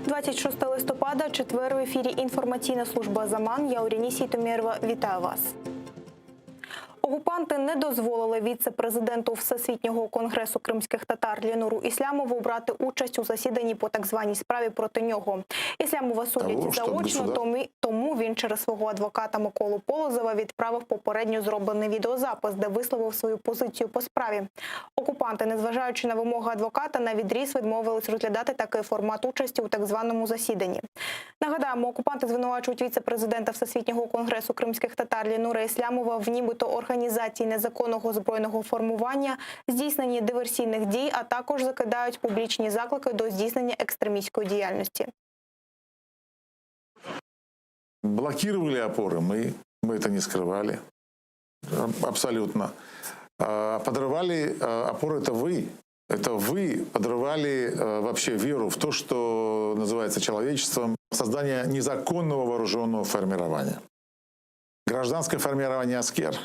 26 листопада, четвер, в ефірі інформаційна служба «Заман». Я Оріні Сітомєрова. Вітаю вас. Окупанти не дозволили віце-президенту Всесвітнього конгресу кримських татар Ленуру Ісламову брати участь у засіданні по так званій справі проти нього. Ісламова судять заочно, тому він через свого адвоката Миколу Полозова відправив попередньо зроблений відеозапис, де висловив свою позицію по справі. Окупанти, незважаючи на вимоги адвоката, навідріз відмовились розглядати такий формат участі у так званому засіданні. Нагадаємо, окупанти звинувачують віце-президента Всесвітнього конгресу кримських татар Ленура Ісламова в нібито організації незаконного збройного формування, здійсненні диверсійних дій, а також закидають публічні заклики до здійснення екстремістської діяльності. Блокировали опоры, мы это не скрывали, абсолютно. Подрывали опоры, это вы. Это вы подрывали вообще веру в то, что называется человечеством, создание незаконного вооруженного формирования. Гражданское формирование «Аскер»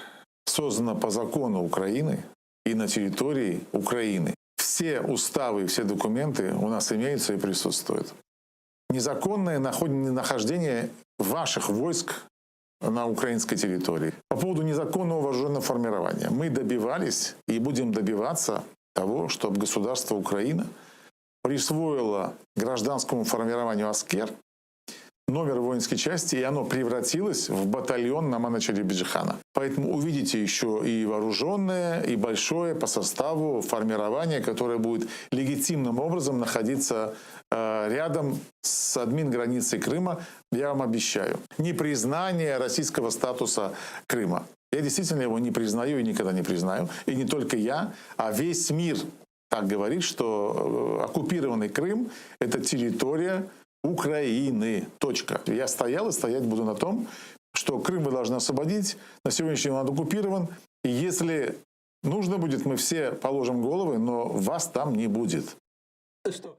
создано по закону Украины и на территории Украины. Все уставы, все документы у нас имеются и присутствуют. Незаконное нахождение ваших войск на украинской территории. По поводу незаконного вооруженного формирования. Мы добивались и будем добиваться того, чтобы государство Украина присвоило гражданскому формированию «Аскер» номер воинской части, и оно превратилось в батальон Намана Челебиджихана. Поэтому увидите еще и вооруженное, и большое по составу формирование, которое будет легитимным образом находиться рядом с админграницей Крыма, я вам обещаю. Непризнание российского статуса Крыма. Я действительно его не признаю и никогда не признаю. И не только я, а весь мир так говорит, что оккупированный Крым – это территория Украины. Точка. Я стоял и стоять буду на том, что Крым вы должны освободить. На сегодняшний день он оккупирован. И если нужно будет, мы все положим головы, но вас там не будет.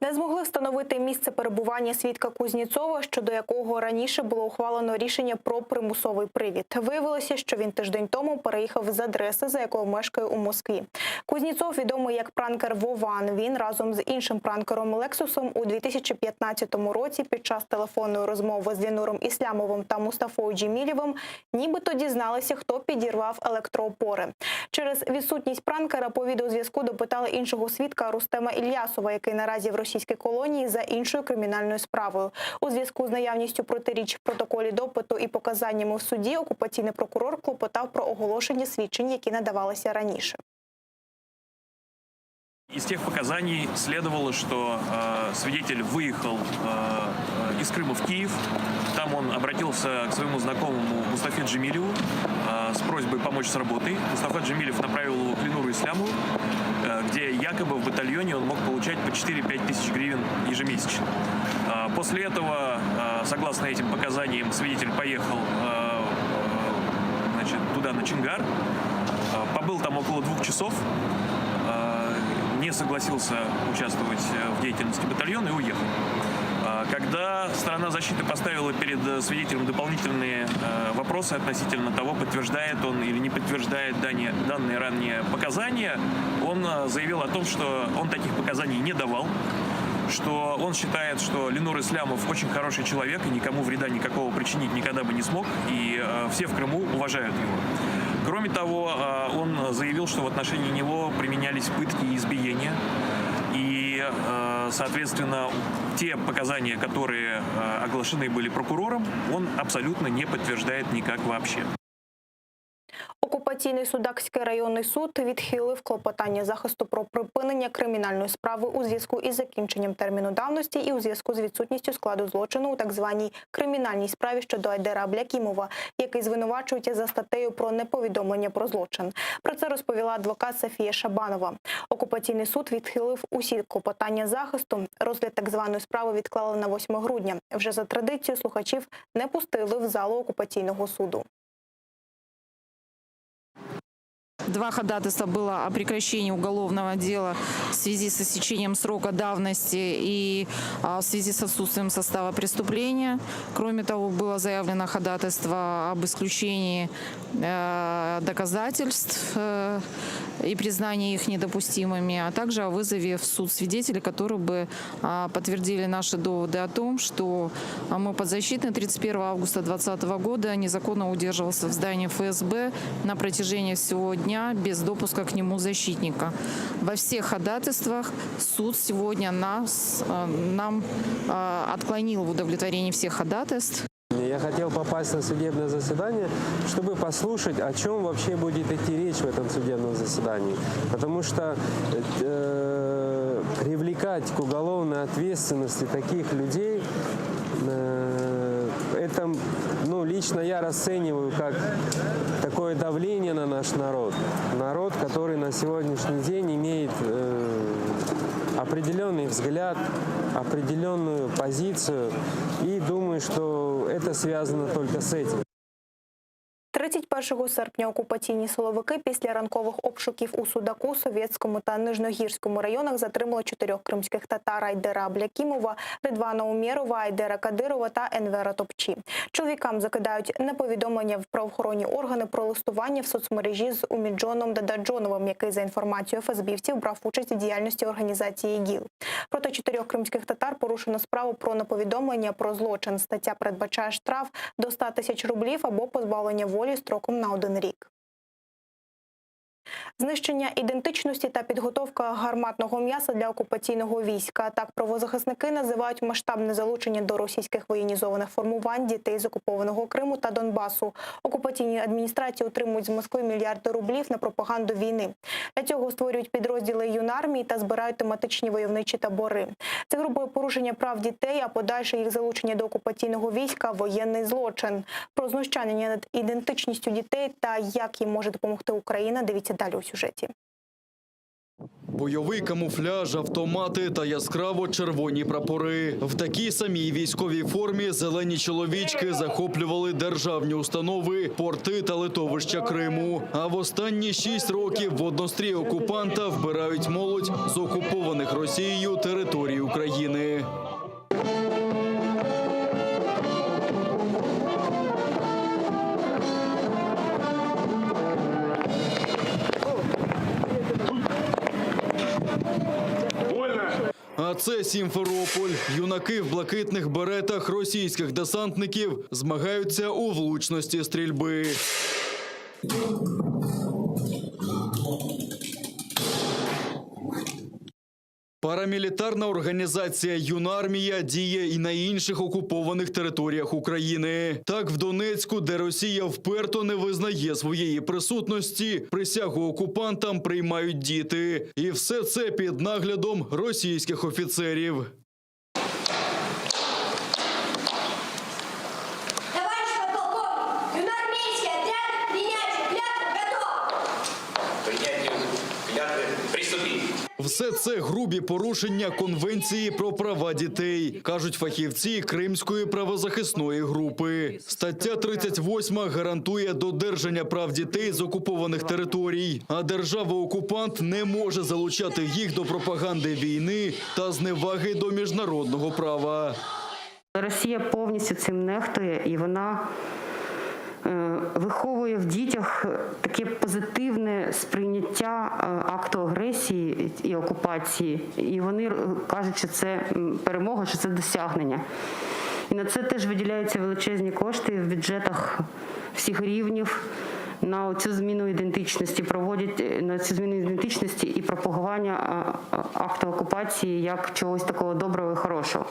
Не змогли встановити місце перебування свідка Кузнєцова, щодо якого раніше було ухвалено рішення про примусовий привід. Виявилося, що він тиждень тому переїхав з адреси, за якою мешкає у Москві. Кузнєцов, відомий як пранкер Вован, він разом з іншим пранкером Лексусом у 2015 році під час телефонної розмови з Ленуром Ісламовим та Мустафою Джемілєвим нібито дізналися, хто підірвав електроопори. Через відсутність пранкера по відеозв'язку допитали іншого свідка Рустема Ільясова, який наразі в російській колонії за іншою кримінальною справою. У зв'язку з наявністю протиріч в протоколі допиту і показаннями в суді окупаційний прокурор клопотав про оголошення свідчень, які надавалися раніше. Из тех показаний следовало, что свидетель выехал из Крыма в Киев. Там он обратился к своему знакомому Мустафе Джемилеву с просьбой помочь с работой. Мустафа Джемилев направил его к Ленуру Ислямову, где якобы в батальоне он мог получать по 4-5 тысяч гривен ежемесячно. После этого, согласно этим показаниям, свидетель поехал туда, на Чингар, побыл там около 2 часов, не согласился участвовать в деятельности батальона и уехал. Когда сторона защиты поставила перед свидетелем дополнительные вопросы относительно того, подтверждает он или не подтверждает данные ранее показания, он заявил о том, что он таких показаний не давал, что он считает, что Ленур Ислямов очень хороший человек и никому вреда никакого причинить никогда бы не смог, и все в Крыму уважают его. Кроме того, он заявил, что в отношении него применялись пытки и избиения. И, соответственно, те показания, которые оглашены были прокурором, он абсолютно не подтверждает никак вообще. Окупаційний Судакський районний суд відхилив клопотання захисту про припинення кримінальної справи у зв'язку із закінченням терміну давності і у зв'язку з відсутністю складу злочину у так званій кримінальній справі щодо Айдера Аблякімова, який звинувачується за статтею про неповідомлення про злочин. Про це розповіла адвокат Софія Шабанова. Окупаційний суд відхилив усі клопотання захисту. Розгляд так званої справи відклали на 8 грудня. Вже за традицією слухачів не пустили в залу окупаційного суду. Два ходатайства было о прекращении уголовного дела в связи с истечением срока давности и в связи с отсутствием состава преступления. Кроме того, было заявлено ходатайство об исключении доказательств и признание их недопустимыми, а также о вызове в суд свидетелей, которые бы подтвердили наши доводы о том, что мой подзащитный 31 августа 2020 года незаконно удерживался в здании ФСБ на протяжении всего дня без допуска к нему защитника. Во всех ходатайствах суд сегодня нам отклонил в удовлетворении всех ходатайств. Я хотел попасть на судебное заседание, чтобы послушать, о чем вообще будет идти речь в этом судебном заседании. Потому что привлекать к уголовной ответственности таких людей, это, лично я расцениваю как такое давление на наш народ. Народ, который на сегодняшний день имеет определенный взгляд, определенную позицию, и думаю, что это связано только с этим. 31 серпня окупаційні силовики після ранкових обшуків у Судаку, Совєтському та Нижньогірському районах затримали 4 кримських татар: Айдера Аблякімова, Ридвана Умєрова, Айдера Кадирова та Енвера Топчі. Чоловікам закидають неповідомлення в правоохоронні органи про листування в соцмережі з Уміджоном Дададжоновим, який, за інформацією ФСБівців, брав участь у діяльності організації ІГІЛ. Проти 4 кримських татар порушено справу про неповідомлення про злочин. Стаття передбачає штраф до 100 тисяч рублів або позбавлення волі строком на 1 рік. Знищення ідентичності та підготовка гарматного м'яса для окупаційного війська. Так правозахисники називають масштабне залучення до російських воєнізованих формувань дітей з окупованого Криму та Донбасу. Окупаційні адміністрації отримують з Москви мільярди рублів на пропаганду війни. Для цього створюють підрозділи юнармії та збирають тематичні войовничі табори. Це грубе порушення прав дітей, а подальше їх залучення до окупаційного війська – воєнний злочин. Про знущання над ідентичністю дітей та як їм може допомогти Україна – дивіться далі у сюжеті. Бойовий камуфляж, автомати та яскраво-червоні прапори. В такій самій військовій формі зелені чоловічки захоплювали державні установи, порти та литовища Криму. А в останні 6 років в однострій окупанта вбирають молодь з окупованих Росією територій України. А це Сімферополь. Юнаки в блакитних беретах російських десантників змагаються у влучності стрільби. Парамілітарна організація «Юнармія» діє і на інших окупованих територіях України. Так, в Донецьку, де Росія вперто не визнає своєї присутності, присягу окупантам приймають діти. І все це під наглядом російських офіцерів. Все це грубі порушення Конвенції про права дітей, кажуть фахівці Кримської правозахисної групи. Стаття 38 гарантує додержання прав дітей з окупованих територій, а держава-окупант не може залучати їх до пропаганди війни та зневаги до міжнародного права. Росія повністю цим нехтує, і вона виховує в дітях таке позитивне сприйняття акту агресії і окупації. І вони кажуть, що це перемога, що це досягнення. І на це теж виділяються величезні кошти в бюджетах всіх рівнів. На цю зміну ідентичності проводять на цю зміну ідентичності і пропагування акту окупації як чогось такого доброго і хорошого.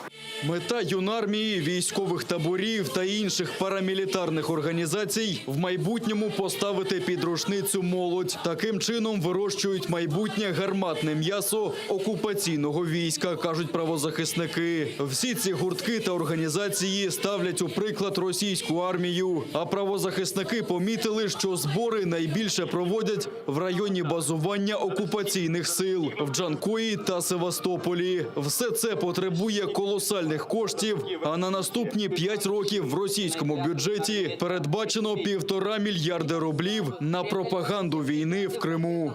Мета юнармії, військових таборів та інших парамілітарних організацій в майбутньому поставити під рушницю молодь. Таким чином вирощують майбутнє гарматне м'ясо окупаційного війська, кажуть правозахисники. Всі ці гуртки та організації ставлять у приклад російську армію, а правозахисники помітили, що збори найбільше проводять в районі базування окупаційних сил в Джанкої та Севастополі. Все це потребує колосальних коштів, а на наступні 5 років в російському бюджеті передбачено 1,5 мільярда рублів на пропаганду війни в Криму.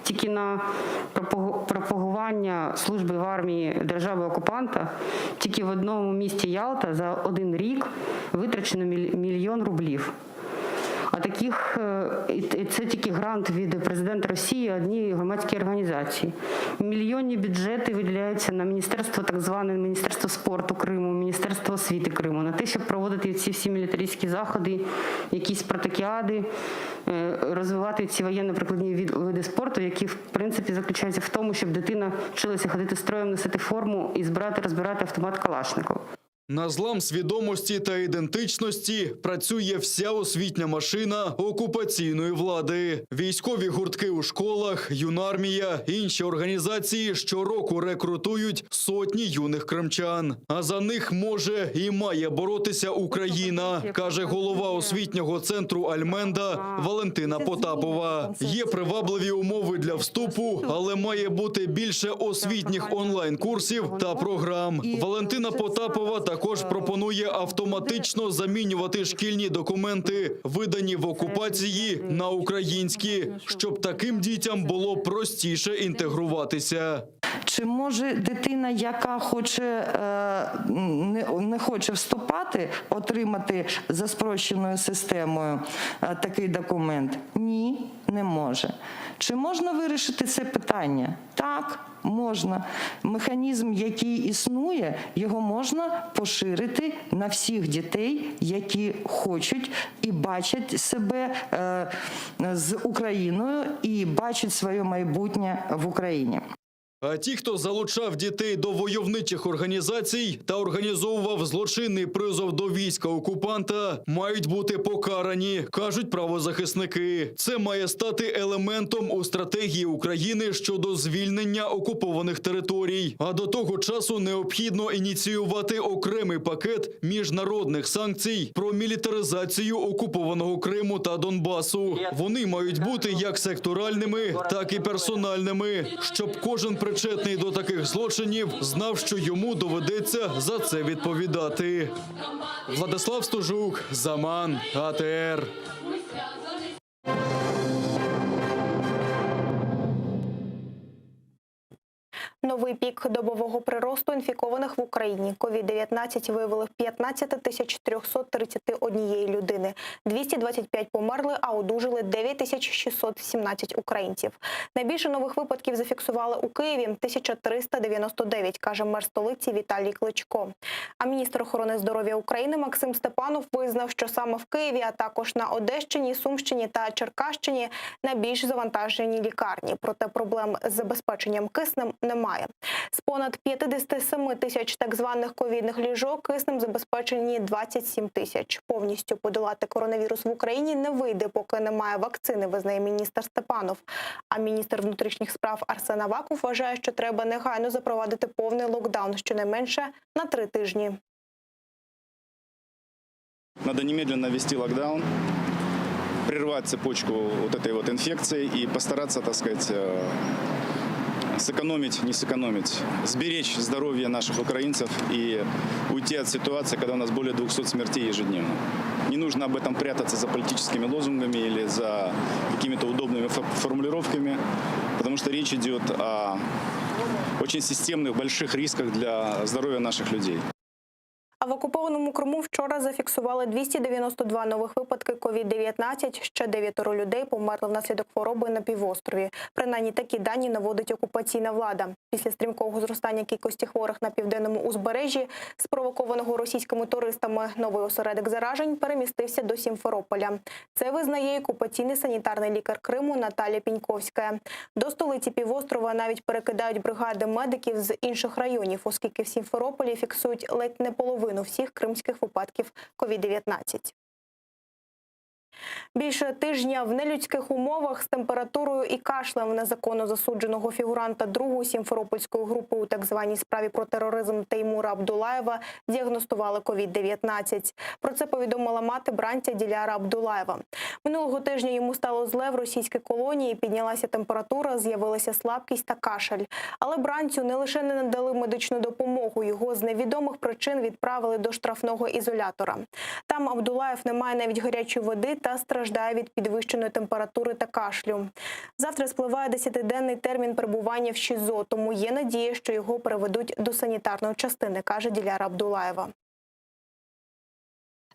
Тільки на пропагування служби в армії держави-окупанта тільки в одному місті Ялта за 1 рік витрачено 1 мільйон рублів. А Таких, і це тільки грант від президента Росії одній громадській організації. Мільйонні бюджети виділяються на міністерство, так зване Міністерство спорту Криму, Міністерство освіти Криму, на те, щоб проводити ці всі мілітаристські заходи, якісь спартакіади, розвивати ці воєнно-прикладні види спорту, які, в принципі, заключаються в тому, щоб дитина вчилася ходити строєм, носити форму і розбирати автомат Калашникова. На злам свідомості та ідентичності працює вся освітня машина окупаційної влади. Військові гуртки у школах, юнармія, інші організації щороку рекрутують сотні юних кримчан. А за них може і має боротися Україна, каже голова освітнього центру «Альменда» Валентина Потапова. Є привабливі умови для вступу, але має бути більше освітніх онлайн-курсів та програм. Валентина Потапова також пропонує автоматично замінювати шкільні документи, видані в окупації, на українські, щоб таким дітям було простіше інтегруватися. Чи може дитина, яка не хоче вступати, отримати за спрощеною системою такий документ? Ні, не може. Чи можна вирішити це питання? Так, можна. Механізм, який існує, його можна поширити на всіх дітей, які хочуть і бачать себе з Україною і бачать своє майбутнє в Україні. А ті, хто залучав дітей до войовничих організацій та організовував злочинний призов до війська окупанта, мають бути покарані, кажуть правозахисники. Це має стати елементом у стратегії України щодо звільнення окупованих територій. А до того часу необхідно ініціювати окремий пакет міжнародних санкцій про мілітаризацію окупованого Криму та Донбасу. Вони мають бути як секторальними, так і персональними, щоб кожен причетний до таких злочинів знав, що йому доведеться за це відповідати. Владислав Стужук, Заман, АТР. Новий пік добового приросту інфікованих в Україні. COVID-19 виявили в 15 331 людини. 225 померли, а одужали 9617 українців. Найбільше нових випадків зафіксували у Києві – 1399, каже мер столиці Віталій Кличко. А міністр охорони здоров'я України Максим Степанов визнав, що саме в Києві, а також на Одещині, Сумщині та Черкащині найбільш завантажені лікарні. Проте проблем з забезпеченням киснем немає. З понад 57 тисяч так званих ковідних ліжок киснем забезпечені 27 тисяч. Повністю подолати коронавірус в Україні не вийде, поки немає вакцини, визнає міністр Степанов. А міністр внутрішніх справ Арсен Аваков вважає, що треба негайно запровадити повний локдаун, щонайменше на 3 тижні. Надо немедленно ввести локдаун, прервать цепочку вот этой вот инфекции и постараться, так сказать, сэкономить, не сэкономить, сберечь здоровье наших украинцев и уйти от ситуации, когда у нас более 200 смертей ежедневно. Не нужно об этом прятаться за политическими лозунгами или за какими-то удобными формулировками, потому что речь идет о очень системных, больших рисках для здоровья наших людей. А в окупованому Криму вчора зафіксували 292 нових випадки COVID-19. Ще 9 людей померли внаслідок хвороби на півострові. Принаймні такі дані наводить окупаційна влада. Після стрімкого зростання кількості хворих на південному узбережжі, спровокованого російськими туристами, новий осередок заражень перемістився до Сімферополя. Це визнає окупаційний санітарний лікар Криму Наталія Піньковська. До столиці півострова навіть перекидають бригади медиків з інших районів, оскільки в Сімферополі фіксують ледь не половину всіх кримських випадків COVID-19. Більше тижня в нелюдських умовах з температурою і кашлем незаконно засудженого фігуранта 2-ї сімферопольської групи у так званій справі про тероризм Теймура Абдулаєва діагностували COVID-19. Про це повідомила мати бранця Діляра Абдулаєва. Минулого тижня йому стало зле в російській колонії, піднялася температура, з'явилася слабкість та кашель. Але бранцю не лише не надали медичну допомогу, його з невідомих причин відправили до штрафного ізолятора. Там Абдулаєв не має навіть гарячої води та страждає від підвищеної температури та кашлю. Завтра спливає 10-денний термін перебування в ШІЗО, тому є надія, що його переведуть до санітарної частини, каже Діляра Абдулаєва.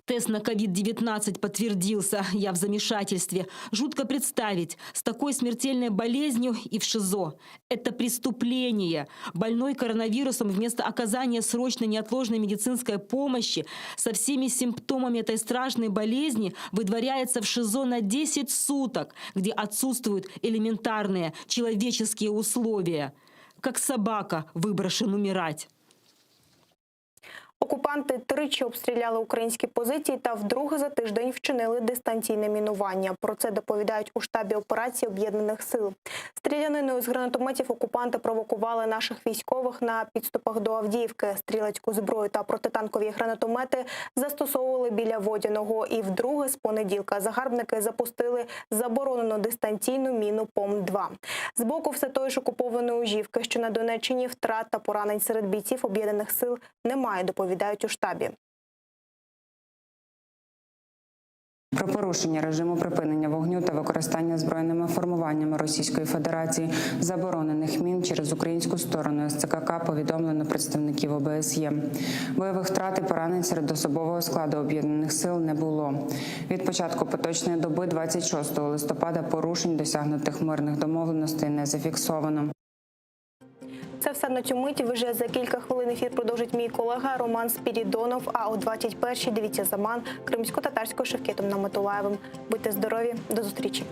Тест на COVID-19 подтвердился. Я в замешательстве. Жутко представить, с такой смертельной болезнью и в ШИЗО. Это преступление. Больной коронавирусом вместо оказания срочной неотложной медицинской помощи со всеми симптомами этой страшной болезни выдворяется в ШИЗО на 10 суток, где отсутствуют элементарные человеческие условия. Как собака выброшен умирать. Окупанти тричі обстріляли українські позиції та вдруге за тиждень вчинили дистанційне мінування. Про це доповідають у штабі операції Об'єднаних сил. Стріляниною з гранатометів окупанти провокували наших військових на підступах до Авдіївки. Стрілецьку зброю та протитанкові гранатомети застосовували біля Водяного. І вдруге з понеділка загарбники запустили заборонену дистанційну міну ПОМ-2. З боку все тої ж окупованої Ужівки, що на Донеччині, втрат та поранень серед бійців Об'єднаних сил немає, доповідають у штабі. Про порушення режиму припинення вогню та використання збройними формуваннями Російської Федерації заборонених мін через українську сторону СЦКК повідомлено представників ОБСЄ. Бойових втрат і поранень серед особового складу Об'єднаних сил не було. Від початку поточної доби 26 листопада порушень досягнутих мирних домовленостей не зафіксовано. Це все на цю мить. Вже за кілька хвилин ефір продовжить мій колега Роман Спірідонов. А о 21-й дивіться «Заман» кримсько-татарською Шевкетом Наматулаєвим. Будьте здорові, до зустрічі.